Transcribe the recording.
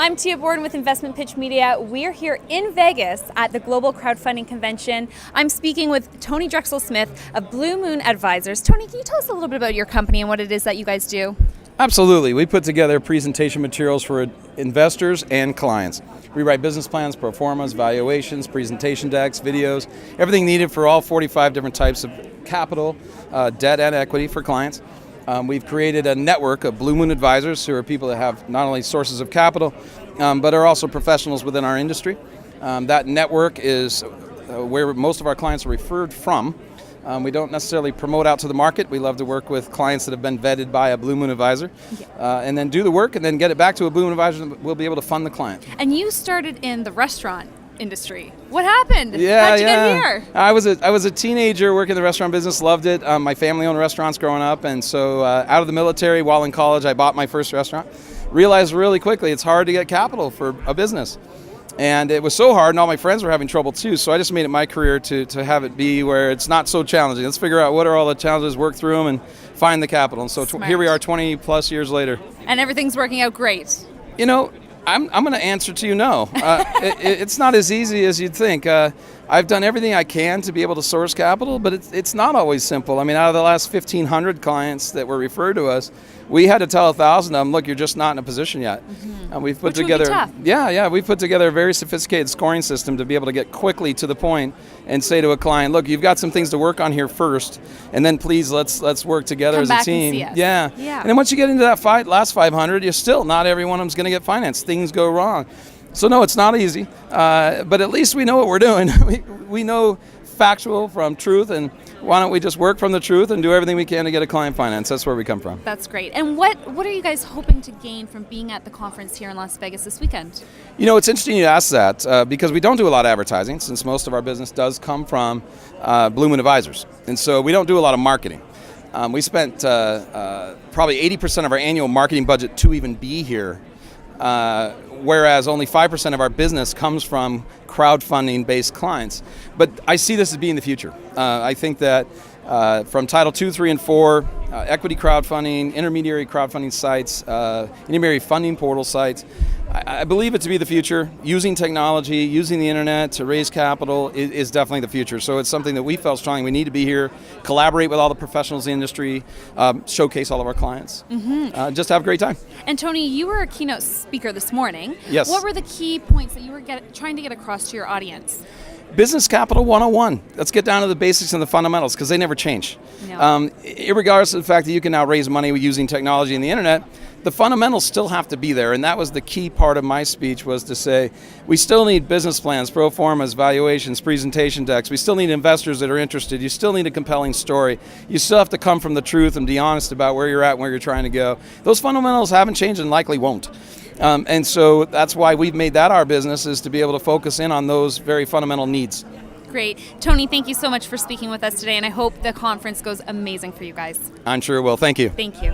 I'm Tia Borden with Investmentpitch Media. We're here in Vegas at the Global Crowdfunding Convention. I'm speaking with Tony Drexel-Smith of Blue Moon Advisors. Tony, can you tell us a little bit about your company and what it is that you guys do? Absolutely. We put together presentation materials for investors and clients. We write business plans, pro formas, valuations, presentation decks, videos, everything needed for all 45 different types of capital, debt and equity for clients. We've created a network of Blue Moon Advisors who are people that have not only sources of capital, but are also professionals within our industry. That network is where most of our clients are referred from. We don't necessarily promote out to the market. We love to work with clients that have been vetted by a Blue Moon Advisor, and then do the work and then get it back to a Blue Moon Advisor that will be able to fund the client. And you started in the restaurant industry. What happened? Yeah, How'd you get here? I was a teenager working in the restaurant business, loved it. My family owned restaurants growing up, and so out of the military while in college, I bought my first restaurant. Realized really quickly it's hard to get capital for a business. And it was so hard, and all my friends were having trouble too, so I just made it my career to have it be where it's not so challenging. Let's figure out what are all the challenges, work through them, and find the capital. And so here we are 20 plus years later. And everything's working out great. You know, I'm going to answer to you no. It's not as easy as you'd think. I've done everything I can to be able to source capital, but it's not always simple. I mean, out of the last 1,500 clients that were referred to us, we had to tell 1,000 of them, look, you're just not in a position yet. And we've put together, we've put together a very sophisticated scoring system to be able to get quickly to the point and say to a client, look, you've got some things to work on here first, and then please let's work together as a team. Yeah. And then once you get into that last 500, you're still not every one of them's going to get financed. Things go wrong. So no, it's not easy, but at least we know what we're doing. we know factual from truth, and why don't we just work from the truth and do everything we can to get a client finance? That's where we come from. That's great. And what are you guys hoping to gain from being at the conference here in Las Vegas this weekend? You know, it's interesting you ask that because we don't do a lot of advertising, since most of our business does come from Blue Moon Advisors, and so we don't do a lot of marketing. We spent probably 80% of our annual marketing budget to even be here, whereas only 5% of our business comes from crowdfunding-based clients. But I see this as being the future. I think that from Title 2, 3, and 4, equity crowdfunding, intermediary crowdfunding sites, intermediary funding portal sites, I believe it to be the future. Using technology, using the internet to raise capital is definitely the future. So it's something that we felt strongly we need to be here, collaborate with all the professionals in the industry, showcase all of our clients, just have a great time. And Tony, you were a keynote speaker this morning. Yes. What were the key points that you were trying to get across to your audience? Business Capital 101. Let's get down to the basics and the fundamentals, because they never change. No. Irregardless of the fact that you can now raise money using technology and the internet, the fundamentals still have to be there, and that was the key part of my speech, was to say we still need business plans, pro formas, valuations, presentation decks. We still need investors that are interested. You still need a compelling story. You still have to come from the truth and be honest about where you're at and where you're trying to go. Those fundamentals haven't changed and likely won't. And so that's why we've made that our business, is to be able to focus in on those very fundamental needs. Great. Tony, thank you so much for speaking with us today, and I hope the conference goes amazing for you guys. I'm sure it will. Thank you. Thank you.